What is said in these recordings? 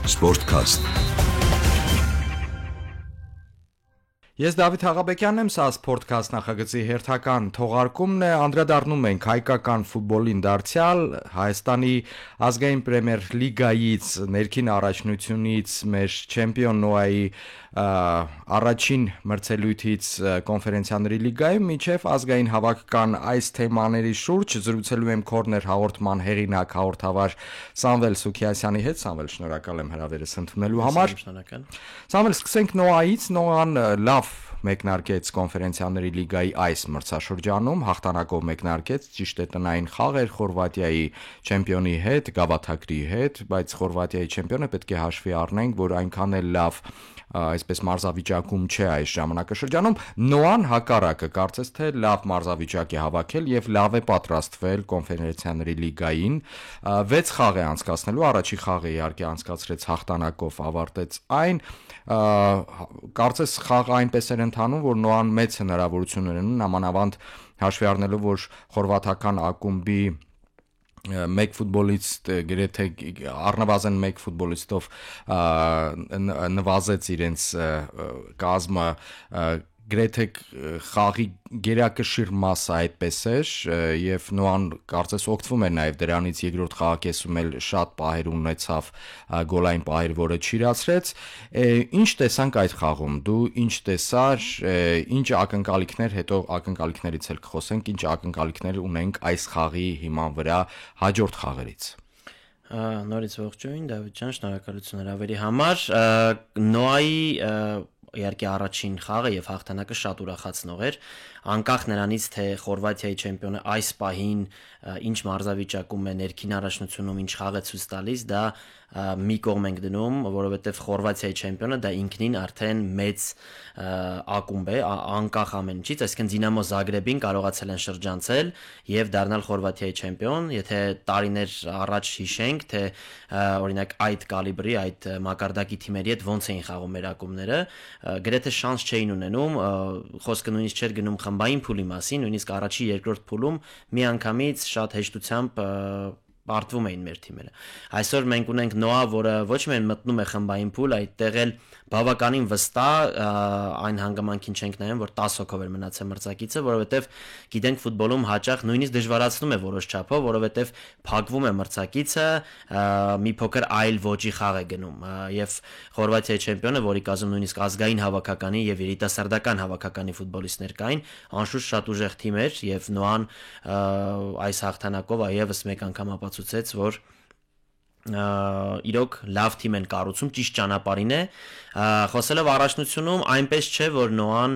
Sportcast. Ես Դավիթ Աղաբեկյանն եմ, սա Sportcast նախագծի հերթական թողարկումն է, անդրադառնում ենք հայկական ֆուտբոլին դարձյալ, Հայաստանի ազգային պրեմիեր լիգայից, ներքին առաջնությունից, մեր չեմպիոն Նոայի առաջին մրցելույթից կոնֆերենցիաների լիգայում, մինչև ազգային հավաքական այս թեմաների շուրջ զրուցելու եմ Corner հաղորդման հեղինակ հաղորդավար Սամվել Սուքիասյանի հետ, Սամվել, շնորհակալ եմ հրավերս ընդունելու համար։ Սամվել, սկսենք Նոայից, Նոան լավ մեկնարկեց կոնֆերենցիաների լիգայի այս մրցաշրջանում, հաղթանակով մեկնարկեց, ճիշտ է տնային խաղ էր Խորվատիայի չեմպիոնի հետ, Գավաթակրի հետ, բայց Խորվատիայի չեմպիոնը պետք է հաշվի առնենք, որ այնքան էլ լավ այսպես մարզավիճակում չէ այս ժամանակաշրջանում, Նոան հակառակը կարծես թե լավ մարզավիճակ է հավաքել եւ լավ է պատրաստվել կոնֆերենցիաների լիգային, 6 խաղ է անցկացնելու, առաջի խաղը իհարկե անցկացրեց հաղթանակով, ավարտեց այն, կարծես խաղը այնպես էր ընթանում, որ Նոան մեծ հնարավորություն ունեն, նամանավանդ հաշվի առնելով, որ խորվաթական ակումբի մեկ ֆուտբոլիստ գրեթե առնվազն մեկ ֆուտբոլիստով նվազեց իրենց կազմը գրեթե խաղի գերակշիռ մասը այդպես էր եւ Նոան կարծես օգտվում էր նաեւ դրանից երկրորդ խաղակեսում էլ շատ պահեր ունեցավ գոլային պահեր, որը չիրացրեց ինչ տեսանք այդ խաղում դու ինչ տեսար ինչ ակնկալիքներ հետո ակնկալիքներից էլ կխոսենք ինչ ակնկալիքներ ունենք այս խաղի հիման վրա հաջորդ խաղերից Նորից ողջույն Դավիթ ջան, շնորհակալություն հրավերի համար Նոայի իհարկե առաջին խաղը եւ հաղթանակը շատ ուրախացնող էր անկախ նրանից թե Խորվաթիայի չեմպիոնը այս պահին ինչ մարզավիճակում է ներքին առաջնությունում ինչ խաղ է ցույց տալիս դա մի կողմ ենք դնում որովհետեւ Խորվաթիայի չեմպիոնը դա ինքնին արդեն մեծ ակումբ է անկախ ամեն ինչից այսինքն Դինամո Զագրեբին կարողացել են շրջանցել եւ դառնալ Խորվաթիայի չեմպիոն եթե տարիներ առաջ հիշենք թե օրինակ այդ կալիբրի այդ մակարդակի թիմերի հետ ոնց էին խաղում մեր ակումբները գրեթե շանս չէին ունենում խոսքը նույնիսկ չէր գնում խմբային փուլի մասին նույնիսկ առաջի երկրորդ փուլում միանգամից շատ հեշտությամբ պարտվում էին մեր թիմերը այսօր մենք ունենք Նոա որը ոչ միայն մտնում է խմբային փուլ այդտեղ էլ բավականին վստահ այն հանգամանքին չենք նայում որ 10 հոգով էր մնացել մրցակիցը որովհետև գիտենք ֆուտբոլում հաճախ նույնիսկ դժվարացնում է որոշ չափով որովհետև փակվում է մրցակիցը մի փոքր այլ ոճի խաղ է գնում եւ Խորվաթիայի չեմպիոնը որի կազմում նույնիսկ ազգային հավաքականի եւ երիտասարդական հավաքականի ֆուտբոլիստներ կային անշուշտ շատ ուժեղ թիմ էր եւ Նոան այս հաղթանակով այևս մեկ անգամ ապացուցեց որ իրոք լավ թիմ են կառուցում ճիշտ ճանապարհին է խոսելով առաջնությունում այնպես չէ որ Նոան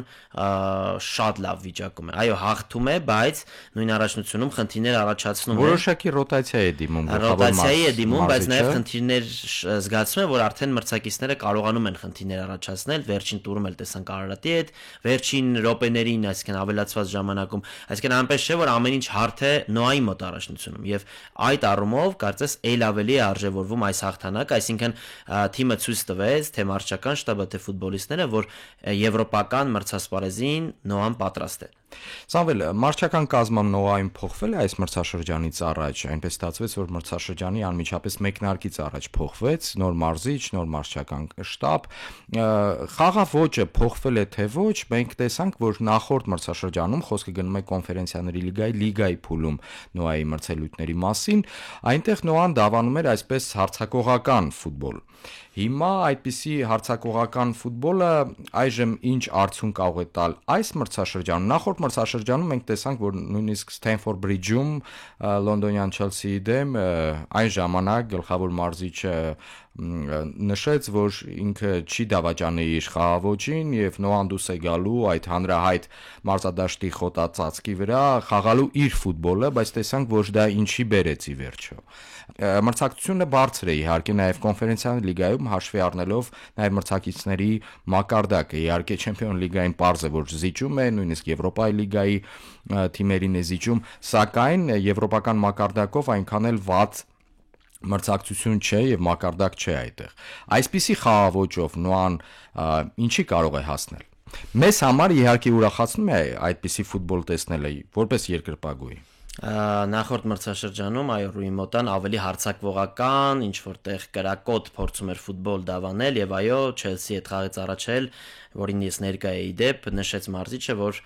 շատ լավ վիճակում է այո հաղթում է բայց նույն առաջնությունում խնդիրներ առաջացնում է որոշակի ռոտացիա է դիմում ռոտացիայի է դիմում բայց նաև խնդիրներ զգացում է որ արդեն մրցակիցները կարողանում են խնդիրներ առաջացնել վերջին տուրում էլ տեսանք Արարատի հետ վերջին րոպեներին այսինքն ավելացված ժամանակում այսինքն այնպես չէ որ ամեն ինչ հարթ է Նոայի մոտ առաջնությունում եւ այդ առումով կարծես ել ավելի է արժևորվում այս հաղթանակը, այսինքն թիմը ցույց տվեց, թե մարզչական շտաբը, թե ֆուտբոլիստները, որ եվրոպական մրցասպարեզին Նոան պատրաստ է։ Սամվել, մարզչական կազմը Նոայում փոխվել է այս մրցաշրջանից առաջ, այնպես ստացվեց, որ մրցաշրջանի անմիջապես մեկնարկից առաջ փոխվեց, նոր մարզիչ, նոր մարզչական շտաբ, խաղավոճը փոխվել է թե ոչ, մենք տեսանք, որ նախորդ մրցաշրջանում խոսքը գնում է կոնֆերենցիաների լիգայի փուլում Նոայի մրցելույթների մասին, այնտեղ Նոան դավանում էր այսպես հարձակողական ֆուտբոլ։ Հիմա այդպիսի հարձակողական ֆուտբոլը այժմ ինչ արդյունք կարող է տալ այս մրցաշրջանում նախորդ մրցաշրջանում մենք տեսանք որ նույնիսկ Սթենֆորդ Բրիջում լոնդոնյան Չելսիի դեմ այն ժամանակ գլխավոր մարզիչը նշեց որ ինքը չի դավաճանի իր խաղավոճին եւ Նոան դուս է գալու այդ հանրահայտ մարզադաշտի խոտածածկի վրա խաղալու իր ֆուտբոլը բայց տեսանք որ դա ինչի բերեց ի վերջո մրցակցությունը բարձր է իհարկե նաեւ կոնֆերենցիաների լիգայում հաշվի առնելով նաեւ մրցակիցների մակարդակը իհարկե չեմպիոն լիգային պարզ է որ զիջում է նույնիսկ Եվրոպայի լիգայի թիմերին է զիջում սակայն եվրոպական մակարդակով այնքան էլ վատ մրցակցություն չէ եւ մակարդակ չէ այդտեղ այսպիսի խաղավոճով Նոան ինչի կարող է հասնել մեզ համար իհարկե ուրախացնում է այդպիսի ֆուտբոլ տեսնելը որպես երկրպագուի Նախորդ մրցաշրջանում այո Ռուի Մոտան ավելի հարձակվողական, ինչ որտեղ կրակոտ փորձում էր ֆուտբոլ դավանել եւ այո Չելսի հետ խաղից առաջել, որին ես ներկա էի դեպ, նշեց մարզիչը, որ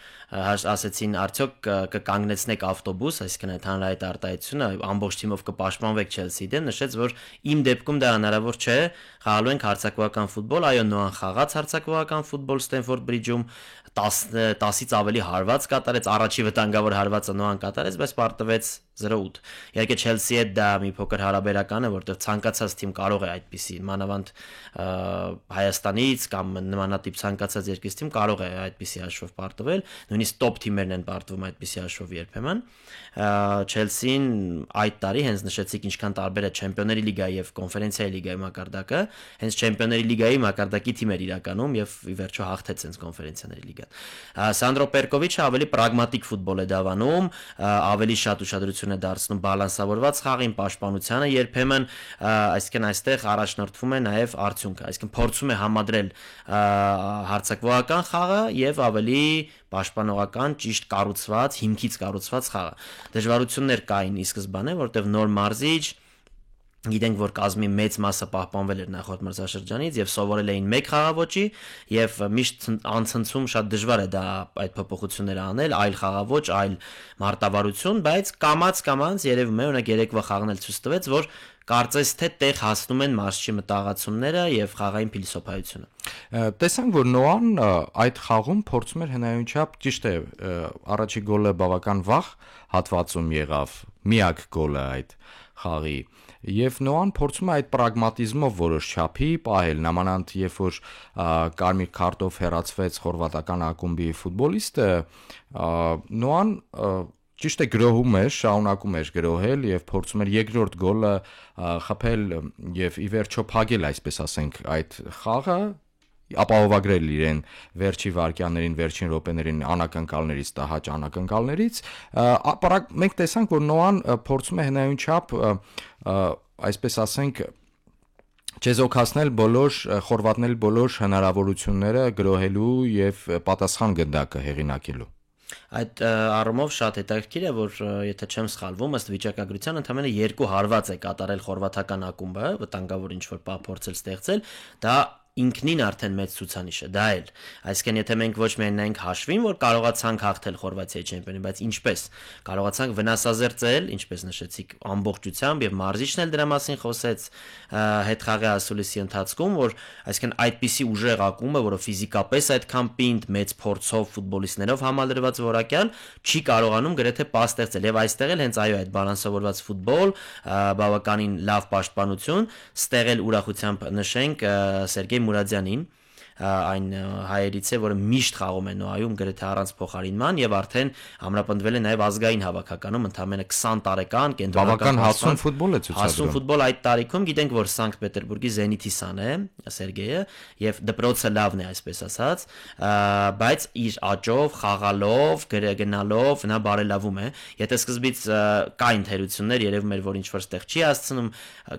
ասեցին արդյոք կկանգնեցնեք ավտոբուս, այսինքն այդ հանրահայտ արտահայտությունը ամբողջ թիմով կպաշտպանվեք Չելսիի դեմ, նշեց, որ իմ դեպքում դա հնարավոր չէ, խաղալու ենք հարձակվական ֆուտբոլ, այո Նոան խաղաց հարձակվական ֆուտբոլ Ստենֆորդ Բրիջում 10-ից ավելի հարված կատարեց, առաջի վտանգավոր հարվածը Նոան կատարեց, բայց պարտվեց 0-8։ Իհարկե Չելսի հետ դա մի փոքր հարաբերական է, որտեղ ցանկացած թիմ կարող է այդպիսի, մանավանդ Հայաստանից կամ նմանատիպ ցանկացած երկրից թիմ կարող է այդպիսի հաշվով պարտվել, նույնիսկ տոփ թիմերն են պարտվում այդպիսի հաշվով երբեմն։ Չելսին այդ տարի հենց նշեցիք ինչքան տարբեր է Չեմպիոնների լիգայի եւ Կոնֆերենցիայի լիգայի մակարդակը, հենց Չեմպիոնների լիգայի մակարդակի թիմեր իրականում եւ ի վերջո հաղթեց հենց Կոնֆերենցիաների լիգան։ Սանդրո Պերկովիչը ավելի պրագմատիկ ֆուտբոլ է դավանում, ավելի շատ ուշադրություն է դարձնում բալանսավորված խաղին, պաշտպանությանը երբեմն, այսինքն այստեղ առաջնորդվում է նաև արդյունքը, այսինքն փորձում է համադրել հարձակվողական խաղը եւ ավելի պաշտպանողական ճիշտ կառուցված, հիմքից կառուցված խաղը։ Դժվարություններ կային ի սկզբանե, որտեղ նոր մարզիչ գիտենք, որ կազմի մեծ մասը պահպանվել էր նախորդ մրցաշրջանից եւ սովորել էին մեկ խաղաոճի եւ միշտ անցնցում շատ դժվար է դա այդ փոփոխությունները անել, այլ խաղաոճ, այլ մարտավարություն, բայց կամած երևում է, օրինակ երեկվա խաղն էլ ցույց տվեց, որ կարծես թե տեղ հասնում են մարզչի մտահղացումները եւ խաղային փիլիսոփայությունը։ Տեսանք, որ Նոան այդ խաղում փորձում էր հնայունչափ, ճիշտ է, առաջի գոլը բավական վաղ հատվածում եղավ, միակ գոլը այդ խաղի։ Եվ Նոան փորձում է այդ պրագմատիզմով որոշ չափի պահել, նամանանդ երբ որ կարմիր քարտով հեռացվեց խորվատական ակումբի ֆուտբոլիստը, Նոան ճիշտ է գրոհում էր, շարունակում էր գրոհել եւ փորձում էր երկրորդ գոլը խփել եւ ի վերջո փակել, այսպես ասենք, այդ խաղը, ապահովագրել իրեն վերջի վարկյաններին, վերջին րոպեներին անակնկալներից, տհաճ անակնկալներից, մենք տեսանք, որ Նոան փորձում է հնայունչափ, այսպես ասենք, չեզոքացնել խորվատնել բոլոր հնարավորությունները գրոհելու եւ պատասխան գնդակը հեղինակելու։ Այդ առումով շատ հետաքրքիր է, որ եթե չեմ սխալվում, ըստ վիճակագրության ընդամենը 2 հարված է կատարել խորվաթական ակումբը, վտանգավոր ինչ-որ պահ փորձել ստեղծել, դա ինքնին արդեն մեծ ցուցանիշ է, դա էլ։ Այսինքն եթե մենք ոչ միայն նայենք հաշվին, որ կարողացանք հաղթել Խորվաթիայի չեմպիոնին, բայց ինչպես կարողացանք վնասազերծել, ինչպես նշեցիք, ամբողջությամբ եւ մարզիչն էլ դրա մասին խոսեց հետխաղի ասուլիսի ընթացքում, որ այսինքն այդպիսի ուժեղ ակումբը, որը ֆիզիկապես այդքան պինդ, մեծ փորձով ֆուտբոլիստներով համալրված որակյալ, չի կարողանում գրեթե պաս ստեղծել եւ այստեղ էլ հենց այո այդ բալանսավորված ֆուտբոլ, բավականին լավ պաշտպանություն, ստեղել ուրախությամբ նշենք Սերգեյ Մուրադյանին, այն հայերից է, որը միշտ խաղում է Նոայում գրեթե առանց փոխարինման եւ արդեն ամրապնդվել է նաեւ ազգային հավաքականում ընդամենը 20 տարեկան կենտրոնական հասուն ֆուտբոլ է ցուցադրում։ Հասուն ֆուտբոլ այդ տարիքում գիտենք, որ Սանկտ Պետերբուրգի Զենիթի սան է Սերգեյը եւ դպրոցը լավն է, այսպես ասած, բայց իր աճով, խաղալով, գնալով նա բարելավում է։ Եթե սկզբից կային թերություններ, երևում էր, որ ինչ որ ստեղ չի հասցնում,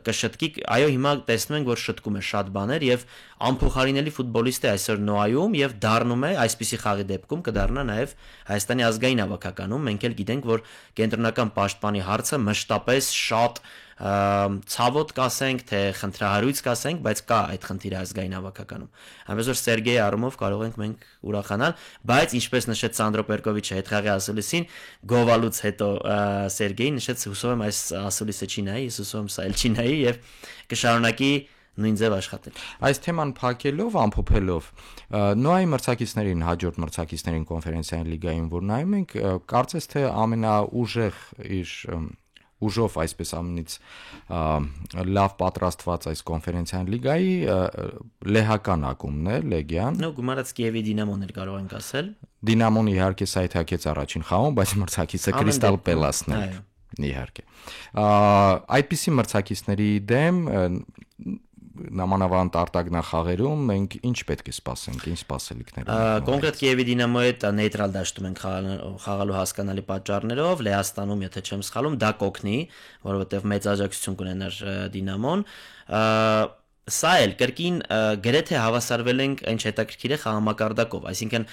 կշտկի, այո, հիմա տեսնում ենք, որ շտկում է շատ բաներ եւ անփոխարինելի ֆուտբոլիստ է այսօր Նոայում եւ դառնում է այսպիսի խաղի դեպքում կդառնա նաեւ Հայաստանի ազգային հավաքականում։ Մենք էլ գիտենք, որ կենտրոնական պաշտպանի հարցը մշտապես շատ ցավոտ կասենք, թե խնդրահարույց կասենք, բայց կա այդ խնդիրը ազգային հավաքականում։ Այնպես որ Սերգեյի առումով կարող ենք մենք ուրախանալ, բայց ինչպես նշեց Սանդրո Պերկովիչը հետխաղի ասուլիսին, գովալուց հետո Սերգեյին նշեց, հուսով եմ այս ասուլիսը չի նայի, ես հուսով եմ սա էլ չի նայի եւ կշարունակի նույն ձև աշխատել։ Այս թեման փակելով, ամփոփելով, Նոայի մրցակիցներին, հաջորդ մրցակիցներին Կոնֆերենցիայի լիգայում, որ նայում ենք, կարծես թե ամենաուժեղ իր ուժով այսպես ամենից լավ պատրաստված այս Կոնֆերենցիայի լիգայի լեհական ակումբն է, Լեգիան։ Նո, գումարած Կիևի Դինամոն էլ կարող ենք ասել։ Դինամոն իհարկե սայթակեց առաջին խաղում, բայց մրցակիցը Կրիստալ Պելասն է։ Իհարկե։ Այդպիսի մրցակիցների դեմ նամանավանդ արտագնախաղերում մենք ինչ պետք է սպասենք, ինչ սպասելիքներ ունենք։ Կոնկրետ Կիևի Դինամոյի հետ նեյտրալ դաշտում ենք խաղալու հասկանալի պատճառներով, Լեհաստանում, եթե չեմ սխալում, դա կօգնի, որովհետև մեծ աջակցություն կունենար Դինամոն։ Սա էլ կրկին գրեթե հավասարվել ենք այն հետաքրքիր է խաղամակարդակով, այսինքն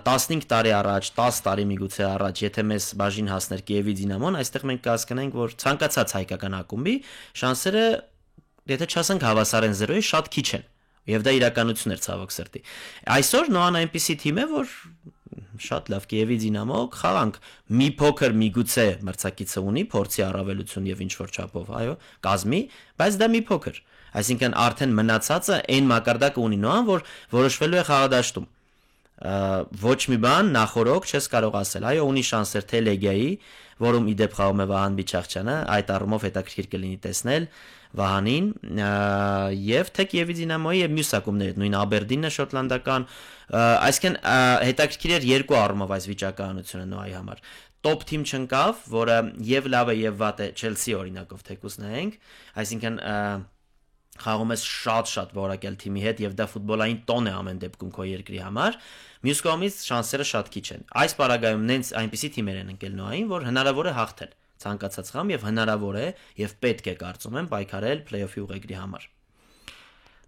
15 տարի առաջ, 10 տարի միգուցե առաջ, եթե մեզ բաժին հասներ Կիևի Դինամոն, այստեղ մենք կհասկանանք, որ ցանկացած հայկական ակումբի շանսերը, եթե չասենք հավասար են 0-ի, շատ քիչ են։ Եվ դա իրականություն էր ցավոք սրտի։ Այսօր նոան այնպիսի թիմ է, որ շատ լավ Կիևի Դինամո խաղանք մի փոքր միգուցե մրցակիցը ունի, փորձի առավելություն եւ ինչ որ չափով, այո, կազմի, բայց դա մի փոքր։ Այսինքն արդեն մնացածը այն մակարդակը ունի նոան, որ որոշվելու է խաղադաշտում։ Ոչ մի բան նախորոք չես կարող ասել, այո, ունի շանսեր թե Լեգիայի, որում իդեպ խաղում է Վահան Բիչախչյանը, այդ առումով հետաքրքիր կլինի տեսնել Վահանին, եւ թե Կիևի Դինամոյի եւ մյուս ակումբների, նույն Աբերդինը շոտլանդական, այսինքն հետաքրքիր էր երկու առումով այս վիճակահանությունը նոայի համար։ Տոպ թիմ չընկավ, որը եւ լավ է եւ վատ է Չելսի օրինակով թեկուս նայենք, այսինքն խաղում ես շատ որակյալ թիմի հետ եւ դա ֆուտբոլային տոն է ամեն դեպքում քո երկրի համար, մյուս կողմից շանսերը շատ քիչ են։ Այս պարագայում նենց այնպիսի թիմեր են ընկել նոային, որ հնարավոր է հաղթել ցանկացած խաղ եւ հնարավոր է եւ պետք է կարծում եմ պայքարել փլեյօֆի ուղեգրի համար։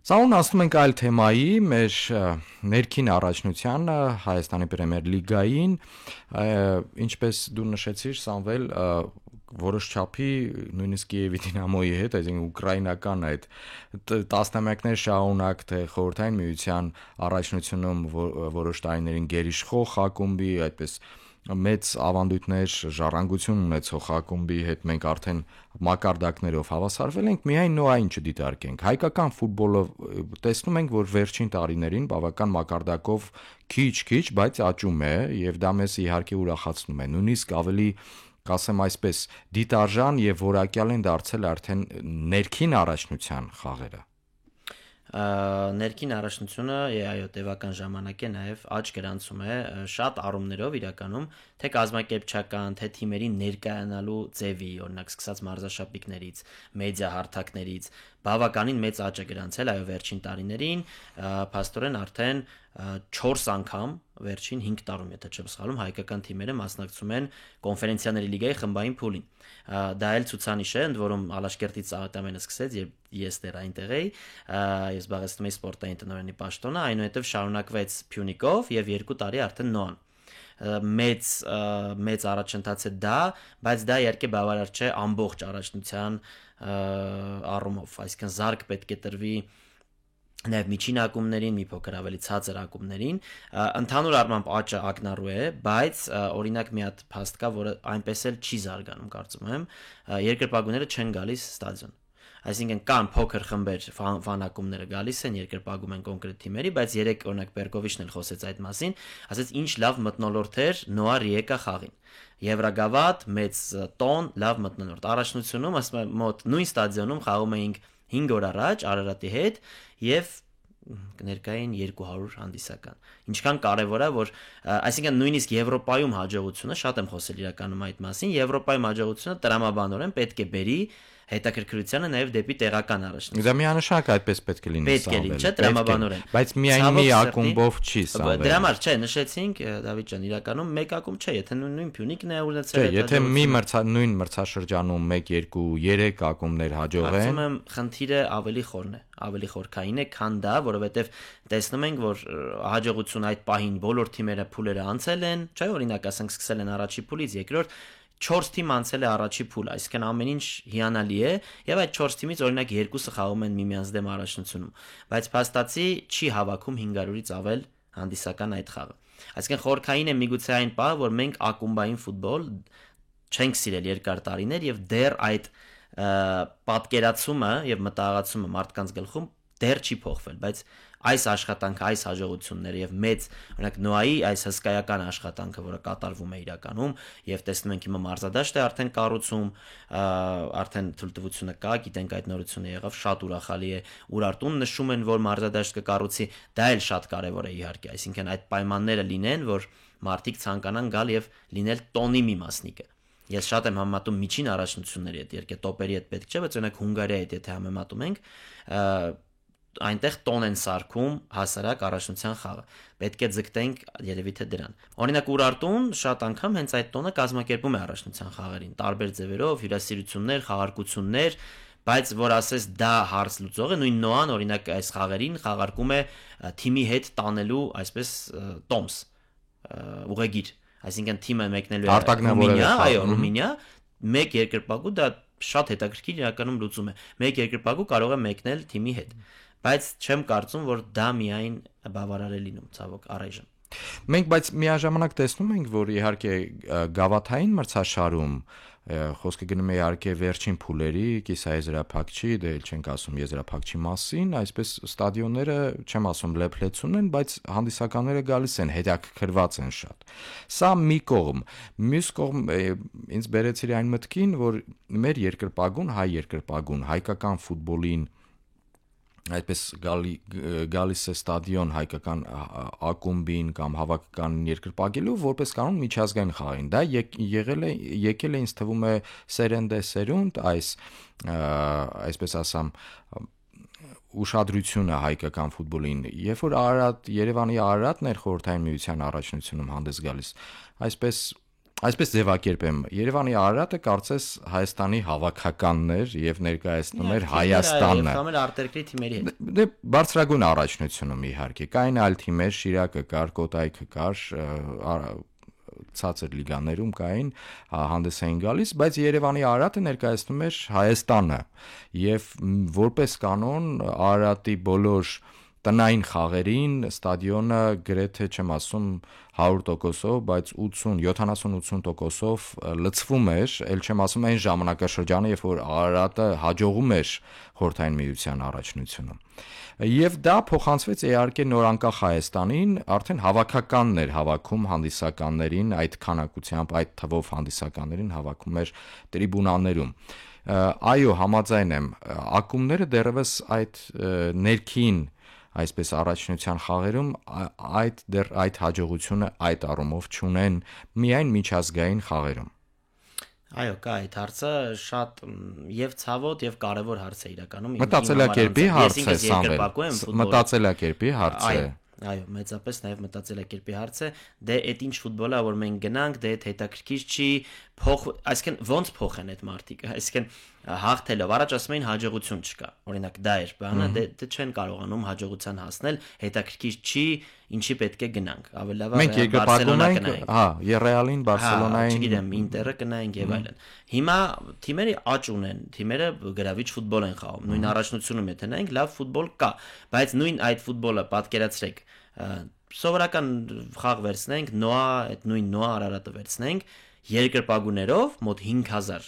Սա անցնում ենք այլ թեմայի, մեր ներքին առաջնության Հայաստանի Պրեմիեր Լիգային, ինչպես դու նշեցիր, Սամվել, որոշ չափի նույնիսկ Կիևի Դինամոյի հետ, այսինքն ուկրաինական այդ տասնամյակներ շարունակ թե խորհրդային միության առաջնությունում որոշ տարիներին գերիշխող ակումբի, այդպես մեծ ավանդույթներ, ժառանգություն ունեցող ակումբի հետ մենք արդեն մակարդակներով հավասարվել ենք, միայն նոային չդիտարկենք։ Հայկական ֆուտբոլը տեսնում ենք, որ վերջին տարիներին բավական մակարդակով քիչ, բայց աճում է եւ դա մեզ իհարկե ուրախացնում է։ Նույնիսկ ավելի կասեմ այսպես, դիտարժան եւ որակյալ են դարձել արդեն ներքին առաջնության խաղերը։ Ներքին առաջնությունը, այո, տևական ժամանակ է նաև աճ գրանցում է շատ առումներով իրականում, թե կազմակերպչական, թե թիմերի ներկայանալու ձևի, օրինակ սկսած մարզաշապիկներից, մեդիա հարթակներից, բավականին մեծ աճ է գրանցել, այո, վերջին տարիներին, փաստորեն արդեն 4 անգամ վերջին 5 տարում, եթե չեմ սխալվում, հայկական թիմերը մասնակցում են Կոնֆերենցիաների լիգայի խմբային փուլին։ Դա էլ ցուցանիշ է, ընդ որում Ալաշկերտից ամենը սկսեց, երբ ես դեռ այնտեղ էի, ես զբաղեցնում էի սպորտային տնօրենի պաշտոնը, այնուհետև շարունակվեց Փյունիկով եւ 2 տարի արդեն նոան։ Մեծ առաջընթաց է դա, բայց դա իհարկե բավարար չէ ամբողջ առաջնության առումով, այսինքն զարգ պետք է տրվի նաև միջին ակումբներին, մի փոքր ավելի ցածր ակումբներին, ընդհանուր առմամբ աճը ակնառու է, բայց օրինակ մի հատ փաստ կա, որը այնպես էլ չի զարգանում, կարծում եմ, երկրպագուները չեն գալիս ստադիոն։ Այսինքն կան փոքր խմբեր, ֆանակումները գալիս են, երկրպագում են կոնկրետ թիմերի, բայց երեք օրինակ Պերկովիչն էլ խոսեց այդ մասին, ասաց ինչ լավ մթնոլորտ էր Նոա Ռիեկա խաղին։ Եվրագավաթ, մեծ տոն, լավ մթնոլորտ։ Առաջնությունում, ասում եմ, մոտ նույն ստադիոնում խաղում էինք 5 օր առաջ Արարատի հետ եւ ներկային 200 հանդիսական։ Ինչքան կարևոր է, որ այսինքն նույնիսկ Եվրոպայում հաջողությունը, շատ եմ խոսել իրականում այդ մասին, Եվրոպայում հաջողությունը տրամաբանորեն պետք է բերի հետաքրքրությանը նաև դեպի տեղական առաջնություն։ Դա միանշանակ այդպես պետք է լինի, պետք է լինի, չէ, տրամաբանորեն։ Բայց միայն մի ակումբով չի սա։ Դրա համար չէ, նշեցինք, Դավիթ ջան, իրականում մեկ ակումբ չէ, եթե նույն Փյունիկն է ունեցել այդ։ Չէ, եթե մի նույն մրցաշրջանում 1, 2, 3 ակումբներ հաջողեն։ Ասում եմ, խնդիրը ավելի խորն է, ավելի խորքային է, քան դա, որովհետև տեսնում ենք, որ հաջողություն այդ պահին բոլոր թիմերը փուլերը անցել են, չէ, օրինակ ասենք սկսել են առաջի փուլից, երկրորդ 4 թիմ անցել է առաջի փուլ, այսինքն ամեն ինչ հիանալի է, եւ այդ 4 թիմից օրինակ 2-ը խաղում են միմյանց դեմ առաջնությունում, բայց փաստացի չի հավաքում 500-ից ավել հանդիսական այդ խաղը։ Այսինքն խորքային է միգուցե այն պահը, որ մենք ակումբային ֆուտբոլ չենք սիրել երկար տարիներ եւ դեռ այդ պատկերացումը եւ մտահղացումը մարդկանց գլխում դեռ չի փոխվել, բայց այս աշխատանքը, այս հաջողությունները եւ մեծ, օրինակ Նոայի այս հսկայական աշխատանքը, որը կատարվում է իրականում եւ տեսնում ենք հիմա մարզադաշտը արդեն կառուցում, արդեն թույլտվությունը կա, գիտենք այդ նորությունը եղավ, շատ ուրախալի է, Ուրարտուն նշում են, որ մարզադաշտ կկառուցի, դա էլ շատ կարեւոր է իհարկե, այսինքն այդ պայմանները լինեն, որ մարդիկ ցանկանան գալ եւ լինել տոնի մի մասնիկը։ Ես շատ եմ համեմատում միջին առաջնությունների հետ, իհարկե տոպերի հետ պետք չէ, բայց օրինակ Հունգարիայի հետ եթե համեմատում ենք, այնտեղ տոն են սարքում հասարակ առաջնության խաղը։ Պետք է ձգտենք երևի թե դրան։ Օրինակ Ուրարտուն շատ անգամ հենց այդ տոնը կազմակերպում է առաջնության խաղերին, տարբեր ձևերով, հյուրասիրություններ, խաղարկություններ, բայց որ ասես դա հարց լուծող է, նույն Նոան օրինակ այս խաղերին խաղարկում է թիմի հետ տանելու այսպես տոմս ուղեգիր, այսինքն թիմը մեկնելու է Ռումինիա, այո, Ռումինիա, մեկ երկրպագու դա շատ հետաքրքիր իրականում լուծում է։ Մեկ երկրպագու կարող է մեկնել թիմի հետ, բայց չեմ կարծում, որ դա միայն բավարար է լինում, ցավոք, առայժմ։ Մենք բայց միաժամանակ տեսնում ենք, որ իհարկե գավաթային մրցաշարում խոսքը գնում է իհարկե վերջին փուլերի, կիսաեզրափակչի, դե չենք ասում եզրափակչի մասին, այսպես ստադիոնները, չեմ ասում լեփլեցուն են, բայց հանդիսականները գալիս են, հետաքրքրված են շատ։ Սա մի կողմ, մյուս կողմ ինձ բերեցիր այն մտքին, որ մեր երկրպագուն, հայ երկրպագուն, հայկական ֆուտբոլին այդպես գալիս է ստադիոն հայկական ակումբին կամ հավաքականին երկրպագելու որպես կանոն միջազգային խաղին։ Դա եկել է ինձ թվում է սերնդեսերունդ այսպես ասամ ուշադրությունը հայկական ֆուտբոլին, երբ որ Երևանի Արարատն էր խորհրդային միության առաջնությունում հանդես գալիս, այսպես ձևակերպեմ, Երևանի Արարատը կարծես Հայաստանի հավաքականն էր եւ ներկայացնում էր Հայաստանը։ Կամ արտերկրի թիմերի հետ։ Դե բարձրագույն առաջնությունում իհարկե, կային այլ թիմեր, Շիրակը կար, Կոտայքը կար, ցածր լիգաներում կային հանդես էին գալիս, բայց Երևանի Արարատը ներկայացնում էր Հայաստանը եւ որպես կանոն Արարատի բոլոր տնային խաղերին ստադիոնը գրեթե չեմ ասում 100%-ով, բայց 70-80%-ով լցվում էր, ել չեմ ասում այն ժամանակաշրջանը, երբ որ Արարատը հաջողում էր խորհրդային միության առաջնությունում։ Եվ դա փոխանցվեց իհարկե նորանկախ Հայաստանին, արդեն հավաքականն էր հավաքում հանդիսականներին, այդ քանակությամբ, այդ թվով հանդիսականներին հավաքում էր տրիբունաներում։ Այո, համաձայն եմ, ակումբները դեռևս այդ ներքին այսպես առաջնության խաղերում այդ հաջողությունը այդ առումով չունեն միայն միջազգային խաղերում։ Այո, կա այդ հարցը շատ եւ ցավոտ եւ կարեւոր հարց է իրականում։ Մտածելակերպի հարց է, մտածելակերպի հարց է։ Այո, մեծապես նաև մտածելակերպի հարց է, դե այդ ինչ ֆուտբոլ է, որ մենք գնանք, դե այդ հետաքրքիր չի, այսինքն ոնց փոխեն այդ մարդիկ, այսինքն հաղթելով, առաջ ասում էին հաջողություն չկա, օրինակ դա էր բանը, դե չեն կարողանում հաջողության հասնել, հետաքրքիր չի, ինչի պետք է գնանք, ավելի լավ է Բարսելոնա գնանք, հա, Ռեալին, Բարսելոնային, չգիտեմ, Ինտերը գնանք եւ այլն։ Հիմա թիմերը աճ ունեն, թիմերը գրավիչ ֆուտբոլ են խաղում, նույն առաջնությունում եթե նայենք, լավ ֆուտբոլ կա, բայց նույն այդ ֆուտբոլը պատկերացրեք սովորական խաղ վերցնենք, այդ նույն Նոա Արարատը վերցնենք, երկրպագուներով մոտ 5000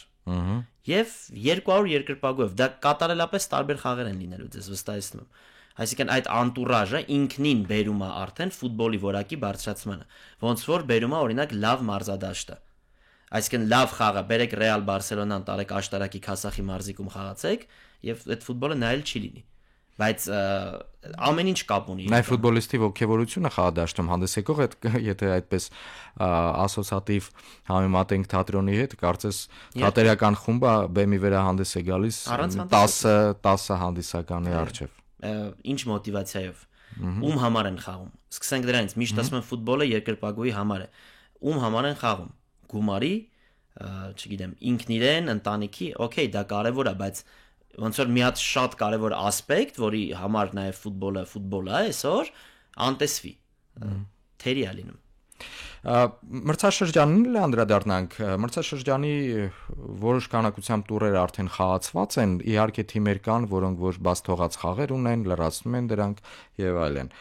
եւ 200 երկրպագուով, դա կատարելապես տարբեր խաղեր են լինելու, ձեզ վստահեցնում եմ։ Այսինքն այդ անտուրաժը ինքնին բերում է արդեն ֆուտբոլի որակի բարձրացմանը, ոնց որ բերում է օրինակ լավ մարզադաշտը։ Այսինքն լավ խաղը բերեք Ռեալ Բարսելոնան տարեք աշտարակի Քասախի մարզիկում խաղացեք եւ այդ ֆուտբոլը նայել չի լինի։ Բայց ամեն ինչ կապ ունի։ Նայ ֆուտբոլիստի ոգևորությունը խաղադաշտում հանդես եկող եթե այդպես ասոցիատիվ համեմատենք թատրոնի հետ, կարծես թատերական խումբը բեմի վրա հանդես է գալիս 10 հանդիսականի առջև։ Ինչ մոտիվացիայով, ում համար են խաղում։ Սկսենք դրանից, միշտ ասում են ֆուտբոլը երկրպագուի համար է։ Ում համար են խաղում։ Գումարի, չգիտեմ, ինքն իրեն, ընտանիքի, օքեյ, դա կարևոր է, բայց ոնց որ մի հատ շատ կարևոր ասպեկտ, որի համար նաև ֆուտբոլը է այսօր, անտեսվի։ Թերի է լինում։ Մրցաշրջանին էլ անդրադառնանք, մրցաշրջանի որոշ քանակությամբ տուրեր արդեն խաղացված են, իհարկե թիմեր կան, որոնք որ բաց թողած խաղեր ունեն, լրացնում են դրանք եւ այլն։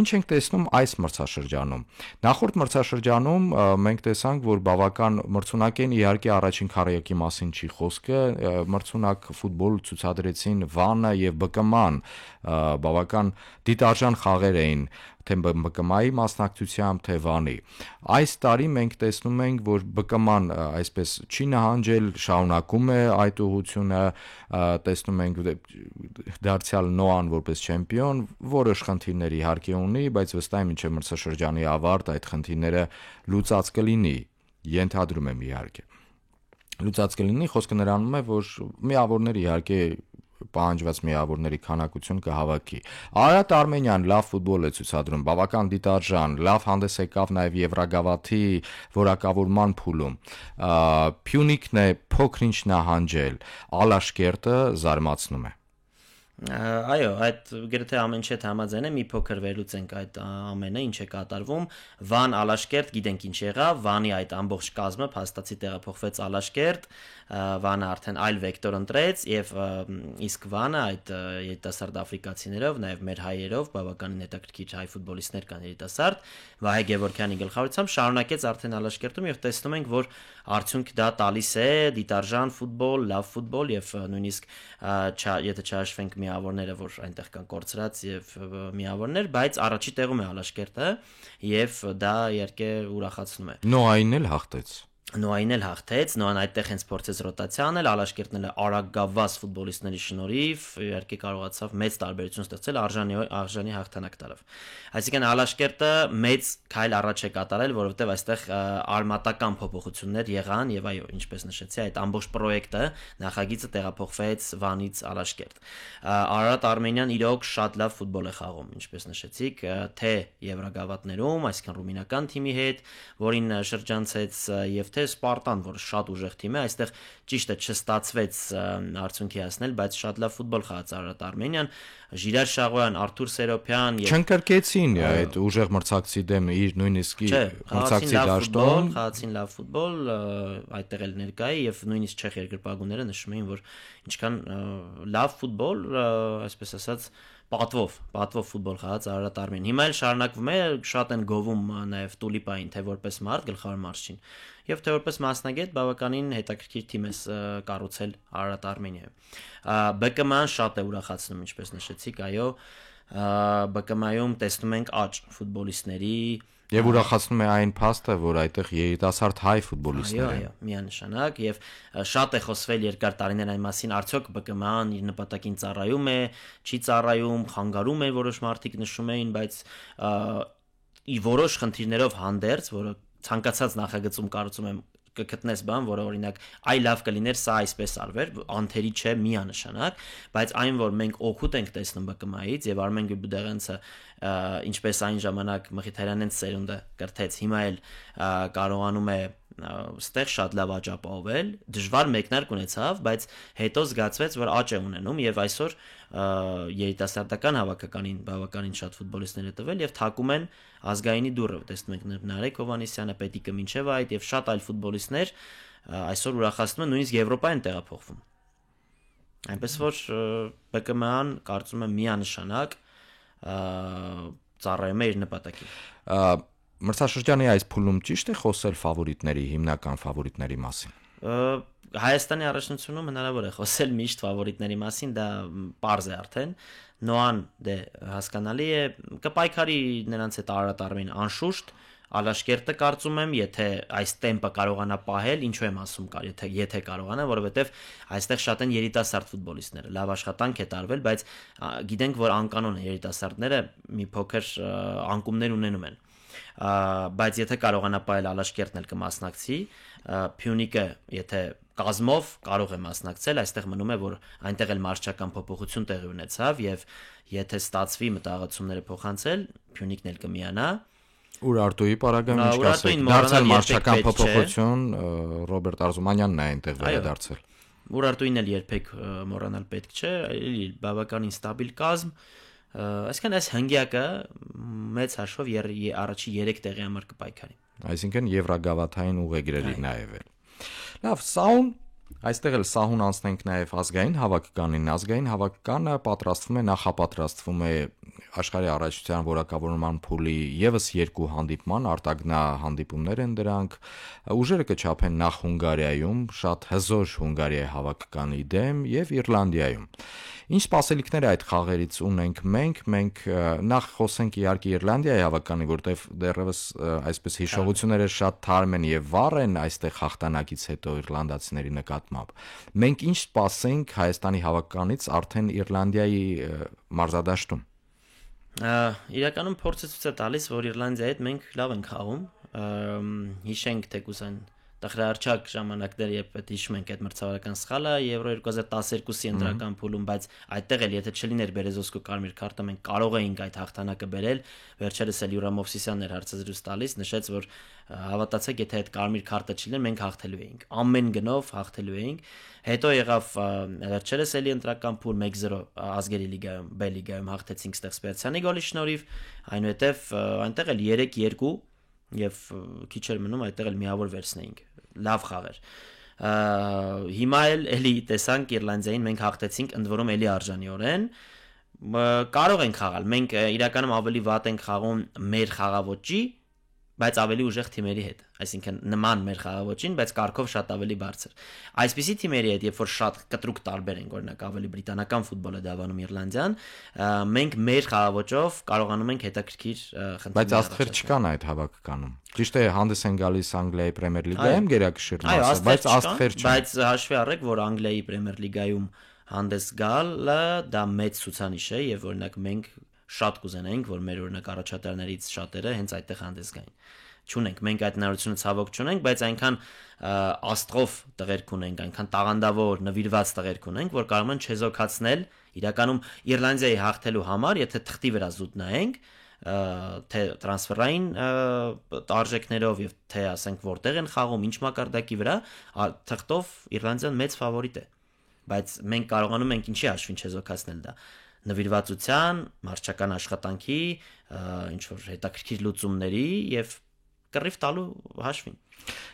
Ինչ ենք տեսնում այս մրցաշրջանում։ Նախորդ մրցաշրջանում մենք տեսանք, որ բավական մրցունակ են, իհարկե առաջին քառակի մասին չի խոսքը, մրցունակ ֆուտբոլ ցուցադրեցին Վանը եւ ԲԿՄ-ն, բավական դիտարժան խաղեր էին թե ԲԿՄ-ի մասնակցությամբ, թե Վանի։ Այս տարի մենք տեսնում ենք, որ ԲԿՄ-ն այսպես չի նահանջել, շարունակում է այդ ուղղությունը, տեսնում ենք դարձյալ Նոան որպես չեմպիոն, որոշ խնդիրներ իհարկե ունի, բայց վստահ եմ մինչև մրցաշրջանի ավարտ այդ խնդիրները լուծած կլինի, ենթադրում եմ իհարկե։ Լուծած կլինի, խոսքը նրանում է, որ միավորները իհարկե պահանջված միավորների քանակություն կհավաքի։ Արարատ Արմենիան լավ ֆուտբոլ է ցուցադրում, բավական դիտարժան, լավ հանդես եկավ նաև Եվրագավաթի որակավորման փուլում։ Փյունիկն է փոքր-ինչ նահանջել, Ալաշկերտը զարմացնում է։ Այո, այդ գրեթե ամեն ինչ հետ համաձայն է, մի փոքր վերլուծենք այդ ամենը, ինչ է կատարվում։ Վան Ալաշկերտ, գիտենք ինչ եղավ, Վանի այդ ամբողջ կազմը փաստացի տեղափոխվեց Ալաշկերտ, Վանը արդեն այլ վեկտոր ընտրեց եւ իսկ Վանը այդ երիտասարդ աֆրիկացիներով, նաեւ մեր հայերով, բավականին հետաքրքիր հայ ֆուտբոլիստներ կան երիտասարդ, Վահե Գևորգյանի գլխավորությամբ շարունակեց արդեն Ալաշկերտում եւ տեսնում ենք, որ արդյունք դա տալիս է դիտարժան ֆուտբոլ, լավ ֆուտբոլ եւ նույնիսկ եթե չհաշվենք միավորները, որ այնտեղ կան կորցրած եւ միավորներ, բայց առաջի տեղում է Ալաշկերտը եւ դա իհարկե ուրախացնում է։ Նոային էլ հաղթեց։ Նոային էլ հաղթեց, Նոան այդտեղ հենց փորձեց ռոտացիա անել, Ալաշկերտն էլ արագ-գավազդ ֆուտբոլիստների շնորհիվ իհարկե կարողացավ մեծ տարբերություն ստեղծել, արժանի հաղթանակ տալով։ Այսինքն Ալաշկերտը մեծ քայլ առաջ է կատարել, որովհետև այստեղ արմատական փոփոխություններ եղան եւ այո, ինչպես նշեցի, այդ ամբողջ պրոյեկտը նախագիծը տեղափոխվեց Վանից Ալաշկերտ։ Արարատ Արմենիան իրոք շատ լավ ֆուտբոլ է խաղում, ինչպես նշեցիք, թե Եվրագավաթներում, այսինքն ռումինական թիմի հետ, որին շրջանցեց եւ թե Սպարտան, որ շատ ուժեղ թիմ է, այստեղ ճիշտ է չստացվեց արդյունքի հասնել, բայց շատ լավ ֆուտբոլ խաղաց Արարատ Արմենիան, Ժիրայր Շաղոյան, Արթուր Սերոփյան եւ չընկրկեցին այդ ուժեղ մրցակցի դեմ իր նույնիսկ մրցակցի դաշտում, խաղացին լավ ֆուտբոլ, այդտեղ էլ ներկայի եւ նույնիսկ չեխ երկրպագուները նշում էին, որ ինչքան լավ ֆուտբոլ, այսպես ասած պատվով ֆուտբոլ խաղաց Արարատ Արմենիան։ Հիմա էլ շարունակվում է, շատ են գովում նաև Տուլիպային, թե որպես մարդ, գլխավոր մարզչին, եւ թե որպես մասնագետ բավականին հետաքրքիր թիմ է կառուցել Արարատ Արմենիայում։ ԲԿՄ-ն շատ է ուրախացնում, ինչպես նշեցիք, այո, ԲԿՄ-ում տեսնում ենք աճ ֆուտբոլիստների եւ ուրախացնում է այն փաստը, որ այդտեղ երիտասարդ հայ ֆուտբոլիստներ են։ Այո, միանշանակ եւ շատ է խոսվել երկար տարիներ այն մասին, արդյոք ԲԿՄ-ն իր նպատակին ծառայում է, չի ծառայում, խանգարում է, որոշ մարդիկ նշում էին, բայց ի որոշ խնդիրներով հանդերձ, որը ցանկացած նախագծում կարծում եմ կգտնես բան, որը օրինակ այ լավ կլիներ սա այսպես արվեր, անթերի չէ միանշանակ, բայց այն որ մենք օգուտ ենք տեսնում ԲԿՄ-ից եւ Արմեն Գյուլբուդեղենցը ինչպես այն ժամանակ Մխիթարյանենց սերունդը կրթեց, հիմա էլ կարողանում է ստեղ շատ լավ աճ ապահովել, դժվար մեկնարկ ունեցավ, բայց հետո զգացվեց, որ աճ է ունենում եւ այսօր երիտասարդական հավաքականին բավականին շատ ֆուտբոլիստներ է տվել եւ թակում են ազգայինի դուռը, տեսնում ենք Նարեկ Հովհաննիսյանը, Պետիկը մինչեւ այդ եւ շատ այլ ֆուտբոլիստներ այսօր ուրախացնում են, նույնիսկ Եվրոպա են տեղափոխվում։ Այնպես որ ԲԿՄ-ն կարծում եմ միանշանակ ծառայում է իր նպատակին։ Մրցաշրջանի այս փուլում ճիշտ է խոսել ֆավորիտների, հիմնական ֆավորիտների մասին։ Հայաստանի առաջնությունում հնարավոր է խոսել միշտ ֆավորիտների մասին, դա պարզ է արդեն։ Նոան դե հասկանալի է, կպայքարի նրանց հետ Արարատ Արմենիան անշուշտ, Ալաշկերտը կարծում եմ, եթե այս տեմպը կարողանա պահել, ինչու եմ ասում, եթե կարողանա, որովհետև այստեղ շատ են երիտասարդ ֆուտբոլիստները, լավ աշխատանք է տարվել, բայց գիտենք, որ անկանոն է երիտասարդները մի փոքր անկումներ ունենում են։ Բայց եթե կարողանա պահել Ալաշկերտն էլ կմասնակցի, Փյունիկը եթե կազմով կարող է մասնակցել, այստեղ մնում է, որ այնտեղ էլ մարզչական փոփոխություն տեղի ունեցավ եւ եթե ստացվի մտահղացումները փոխանցել, Փյունիկն էլ կմիանա։ Ուրարտուի պարագայում ինչ կասեք, դարձել մարզչական փոփոխություն, Ռոբերտ Արզումանյանն է այնտեղ վերադարձել։ Ուրարտուին էլ երբեք մոռանալ պետք չէ, բավականին ստաբիլ կազմ, այսինքն այս հնգյակը մեծ հաշվով առաջի 3 տեղի համար կպայքարի։ Այսինքն Եվրագավաթային ուղեգրերի նաև էլ։ Լավ, սահուն, այստեղ էլ սահուն անցնենք նաև ազգային հավաքականին։ Ազգային հավաքականը պատրաստվում է, նախապատրաստվում է աշխարհի առաջության որակավորման փուլի եւս 2 հանդիպման, արտագնա հանդիպումներ են դրանք։ Ուժերը կչափեն նախ Հունգարիայում, շատ հզոր Հունգարիայի հավաքականի դեմ եւ Իռլանդիայում։ Ինչ սպասելիքներ այդ խաղերից ունենք մենք նախ խոսենք իհարկե Իռլանդիայի հավաքականի, որտեղ դեռևս այսպես հիշողությունները շատ թարմ են եւ վառ են այստեղ հաղթանակից հետո իռլանդացիների նկատմամբ։ Մենք ինչ սպասենք Հայաստանի հավաքականից արդեն Իռլանդիայի մարզադաշտում։ Իրականում փորձը ցույց է տալիս, որ Իռլանդիայի հետ մենք լավ ենք խաղում։ Հիշենք թեկուզ այն տխրահարչակ ժամանակներ, երբ այդ հիշում ենք այդ մրցավարական սխալը Եվրո 2012-ի ընտրական փուլում, բայց այդտեղ էլ եթե չլիներ Բերեզովսկու կարմիր քարտը, մենք կարող էինք այդ հաղթանակը բերել։ Վերջերս էլ Յուրա Մովսիսյանն էր հարցազրույց տալիս, նշեց, որ հավատացեք, եթե այդ կարմիր քարտը չլիներ, մենք հաղթելու էինք։ Ամեն գնով հաղթելու էինք։ Հետո եղավ վերջերս էլի ընտրական փուլ 1-0 ազգերի լիգայում, B լիգայում հաղթեցինք Ստեղծպերցյանի գոլի շնորհիվ, այնուհետև այնտեղ էլ 3-2 եւ քիչ էր մնում այդտեղ էլ միավոր վերցնեինք լավ խաղեր հիմա էլի տեսանք Իռլանդիային մենք հաղթեցինք ընդ որում էլի արժանիորեն կարող ենք խաղալ մենք իրականում ավելի վատ ենք խաղում մեր խաղաոճի բայց ավելի ուժեղ թիմերի հետ այսինքն նման մեր խաղաոճին բայց կարգով շատ ավելի բարձր այսպիսի թիմերի հետ երբ որ շատ կտրուկ տարբեր են օրինակ ավելի բրիտանական ֆուտբոլը դավանում Իռլանդիան մենք մեր խաղաոճով կարողանում ենք հետաքրքիր խնդիրներ բայց աստղեր չկան այդ հավաքականում ճիշտ է հանդես են գալիս Անգլիայի Պրեմիեր լիգայում գերակշիռ մասը բայց աստղեր չկան բայց հաշվի առեք որ Անգլիայի Պրեմիեր լիգայում հանդես գալը դա մեծ ցուցանիշ է եւ օրինակ մենք շատ կուզենայինք, որ մեր օրինակ առաջատարներից շատերը հենց այդտեղ հանդես գային։ Չունենք, մենք այդ հնարավորությունը ցավոք չունենք, բայց այնքան աստղով տղերք ունենք, այնքան տաղանդավոր, նվիրված տղերք ունենք, որ կարող են չեզոքացնել իրականում Իռլանդիայի հաղթելու համար, եթե թղթի վրա զուտ նայենք, թե տրանսֆերային արժեքներով եւ թե ասենք որտեղ են խաղում, ինչ մակարդակի վրա, թղթով Իռլանդիան մեծ ֆավորիտ է։ Բայց մենք կարողանում ենք ինչի հաշվին չեզոքացնել դա նվիրվածության, մարզչական աշխատանքի, ինչ որ հետաքրքիր լուծումների եւ կռիվ տալու հաշվին։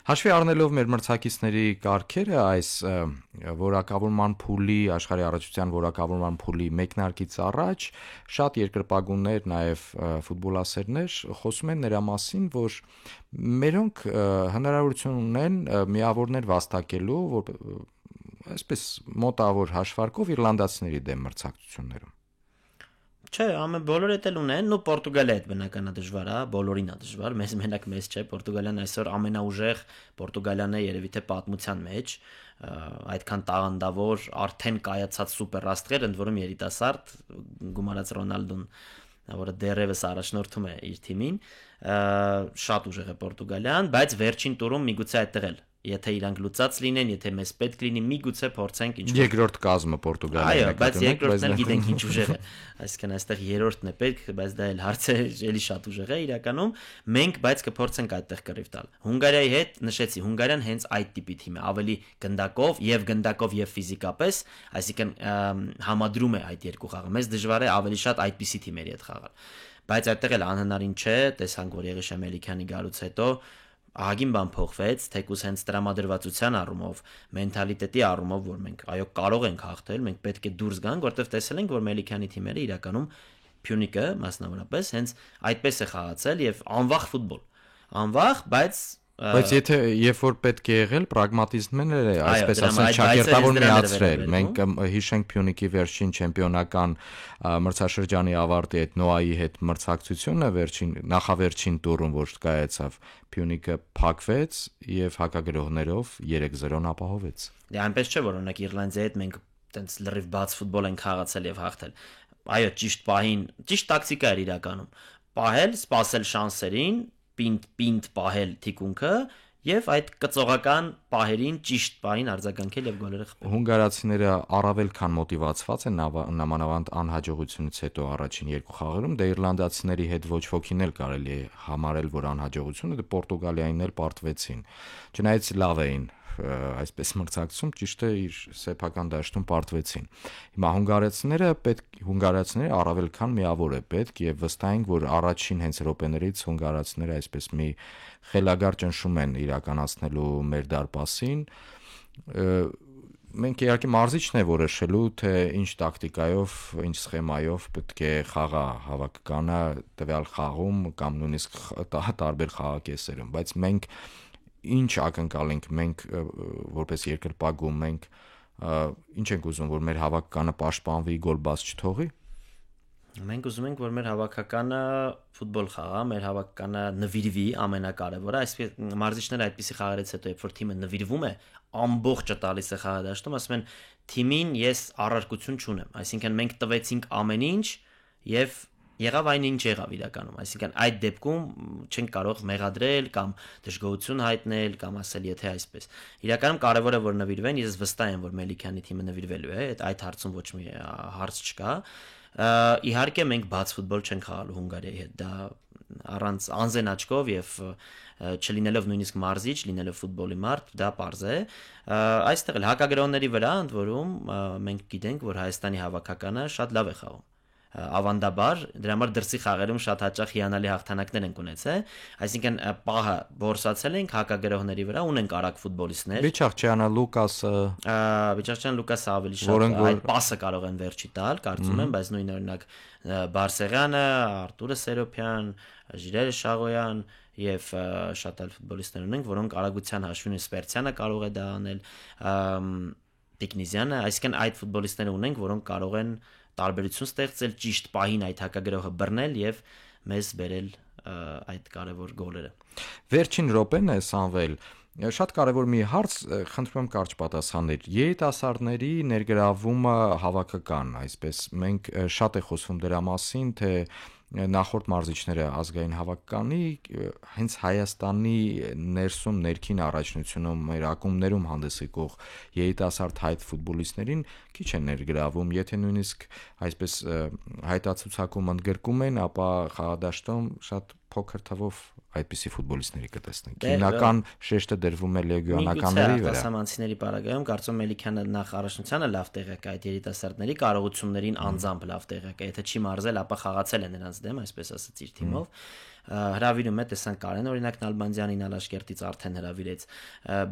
Հաշվի առնելով մեր մրցակիցների կարգերը այս որակավորման փուլի աշխարհի առաջության որակավորման փուլի մեկնարկից առաջ շատ երկրպագուններ, նաև ֆուտբոլասերներ խոսում են նրա մասին, որ մերոնք հնարավորություն ունեն միավորներ վաստակելու, որ այսպես մոտավոր հաշվարկով իռլանդացիների դեմ մրցակցություններում Չէ, բոլորը էլ ունեն, ու Պորտուգալիա այդ բնականա դժվար է, բոլորին է դժվար, մեզ մենակ մեզ չէ, Պորտուգալիան այսօր ամենաուժեղ Պորտուգալիան է երևի թե պատմության մեջ, այդքան տաղանդավոր արդեն կայացած սուպեր աստղեր, ընդ որում երիտասարդ գումարած Ռոնալդուն, որը դեռևս առաջնորդում է իր թիմին, շատ ուժեղ է Պորտուգալիան, բայց վերջին տուրում միգուցե այդտեղ էլ Եթե իրանք լուծած լինեն, եթե մեզ պետք լինի, միգուցե փորձենք ինչ-որ երկրորդ կազմը Պորտուգալիան Այո, բայց երկրորդն էլ գիտենք ինչ ուժեղ է։ Այսինքն այստեղ երրորդն է պետք, բայց դա էլ հարց է, էլի շատ ուժեղ է իրականում։ Մենք բայց կփորձենք այդտեղ կռիվ տալ։ Հունգարիայի հետ նշեցի, Հունգարիան հենց այդ տիպի թիմ է, ավելի գնդակով եւ ֆիզիկապես, այսինքն համադրում է այդ երկու խաղը։ Մեզ դժվար է ավելի շատ այդպիսի թիմերի հետ խաղալ։ Բայց այդտեղ էլ անհնարին չէ, տեսանք որ Եղիշե Մելիքյանի գալուց հետո ահագին բան փոխվեց, թեկուզ հենց տրամադրվածության առումով, մենթալիտետի առումով, որ մենք այո կարող ենք հաղթել, մենք պետք է դուրս գանք, որտեղ տեսել ենք, որ Մելիքյանի թիմերը իրականում Փյունիկը մասնավորապես հենց այդպես է խաղացել եւ անվախ ֆուտբոլ։ Անվախ, Բայց եթե երբ որ պետք է եղել պրագմատիզմն է, այսպես ասած, ճակերտավոր միացրել։ Մենք հիշենք Փյունիկի վերջին չեմպիոնական մրցաշրջանի ավարտի այդ Նոայի հետ մրցակցությունը նախավերջին տուրում, որ կայացավ, Փյունիկը փակվեց եւ հակագրողներով 3-0 ապահովեց։ Դե այնպես չէ, որ օրինակ Իռլանդիայի հետ մենք տենց լրիվ բաց ֆուտբոլ ենք խաղացել եւ հաղթել։ Այո, ճիշտ պահին, ճիշտ տակտիկա էր իրականում։ Պահել, սպասել շանսերին, պինդ պահել թիկունքը եւ այդ կծողական պահերին ճիշտ պահին արձագանքել եւ գոլերը խփել։ Հունգարացիները առավել քան մոտիվացված են նամանավանդ անհաջողությունից հետո առաջին երկու խաղերում, դե իռլանդացիների հետ ոչ ոքին էլ կարելի է համարել, որ անհաջողությունը, դե Պորտուգալիային էլ պարտվեցին։ Չնայած լավ էին այսպես մրցակցում ճիշտ է իր սեփական դաշտում պարտվեցին։ Հիմա հունգարացիները առավել քան միավոր է պետք եւ վստահ ենք, որ առաջին հենց րոպեներից հունգարացիները այսպես մի խելագար ճնշում են իրականացնելու մեր դարպասին։ Մենք իհարկե մարզիչն է որոշելու, թե ինչ տակտիկայով, ինչ սխեմայով պետք է խաղա հավաքականը տվյալ խաղում կամ նույնիսկ տարբեր խաղակեսերում, բայց մենք ինչ ակնկալենք մենք որպես երկրպագու մենք ինչ ենք ուզում որ մեր հավաքականը պաշտպանվի գոլ բաց չթողի Մենք ուզում ենք որ մեր հավաքականը ֆուտբոլ խաղա, մեր հավաքականը նվիրվի ամենակարևորը, այսպես մարզիչները այդպիսի խաղերից հետո երբ որ թիմը նվիրվում է, ամբողջը տալիս է խաղադաշտում, ասում են թիմին ես առարկություն չունեմ, այսինքն մենք տվեցինք ամեն ինչ եւ եղավ այն ինչ եղավ իրականում, այսինքն այդ դեպքում չենք կարող մեղադրել կամ դժգոհություն հայտնել կամ ասել եթե այսպես։ Իրականում կարևորը որ նվիրվեն, ես վստահ եմ որ Մելիքյանի թիմը նվիրվելու է, այդ հարցում ոչ մի հարց չկա։ Իհարկե մենք բաց ֆուտբոլ չենք խաղալու Հունգարիայի հետ, դա առանց անզեն աչքով եւ չլինելով նույնիսկ մարզիչ, լինելով ֆուտբոլի մարդ, դա պարզ է։ Այստեղ էլ հակագրողների վրա ընդ որում մենք գիտենք, որ Հայաստանի հավաքականը շատ լավ է խաղում։ Ավանդաբար դրա համար դրսի խաղերում շատ հաճախ հիանալի հաղթանակներ են ունեցել, այսինքն պահը բորսացել ենք հակագրողների վրա, ունենք արագ ֆուտբոլիստներ։ Վիչաղչյանը, Լուկասը, Լուկասը ավելի շատ այդ պասը կարող են վերջի տալ, կարծում եմ, բայց նույն օրինակ Բարսեղյանը, Արտուրը Սերոփյան, Ժիրայր Շաղոյան եւ շատ այլ ֆուտբոլիստներ ունենք, որոնք արագության հաշվին Սպերցյանը կարող է դա անել, Տիկնիզյանը, այսինքն այդ ֆուտբոլիստները ունենք, որոնք կարող են տարբերություն ստեղծել ճիշտ պահին այդ հակագրողը բռնել եւ մեզ բերել այդ կարևոր գոլերը։ Վերջին րոպեն է Սամվել, շատ կարևոր մի հարց, խնդրում եմ կարճ պատասխանել։ Երիտասարդների ներգրավումը հավաքական, այսպես մենք շատ է խոսվում դրա մասին, թե նախորդ մարզիչները ազգային հավաքականի հենց Հայաստանի ներսում ներքին առաջնությունում մեր ակումբներում հանդես եկող երիտասարդ հայտ ֆուտբոլիստներին քիչ են ներգրավում, եթե նույնիսկ այսպես հայտացուցակում ընդգրկում են, ապա խաղադաշտում շատ փոքր թվով այդպիսի ֆուտբոլիստների կտեսնենք։ Հիմնական շեշտը դրվում է լեգիոնականների վրա։ Արտասահմանցիների պարագայում կարծում Մելիքյանը նախ առաջնությանը լավ տեղյակ է այդ երիտասարդների կարողություններին անձամբ լավ տեղյակ է, եթե չի մարզել, ապա խաղացել է նրանց դեմ, այսպես ասած իր թիմով։ Հրավիրում է, տեսանք Կարեն օրինակ Նալբանդյանին Ալաշկերտից արդեն հրավիրեց,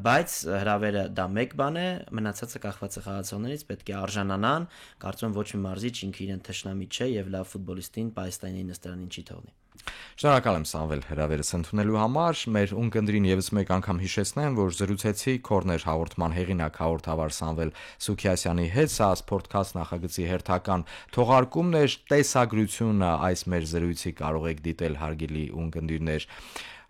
բայց հրավերը դա մեկ բան է, մնացածը կախված է խաղացողներից, պետք է արժանանան, կարծում եմ ոչ մի մարզիչ ինքը իրեն թշնամի չէ եւ լավ ֆուտբոլիստին Պայստայնի նստարանին չի թողնի։ Շնորհակալ եմ Սամվել հրավերս ընդունելու համար, մեր ունկնդրին եւս մեկ անգամ հիշեցնեմ, որ զրուցեցի Corner հաղորդման հեղինակ հաղորդավար Սամվել Սուքիասյանի հետ, սա Sportcast նախագծի հերթական թողարկումն է, տեսագրությունը այս մեր զրույցի կարող եք դիտել հարգելի ունկնդիրներ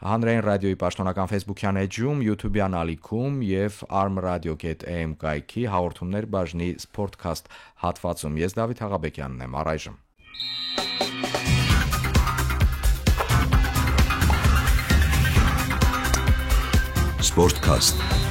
Հանրային ռադիոյի պաշտոնական Facebook-յան էջում, YouTube-յան ալիքում եւ armradio.am կայքի հաղորդումներ բաժնի Sportcast հատվածում։ Ես Դավիթ Աղաբեկյանն եմ, առայժմ Sportcast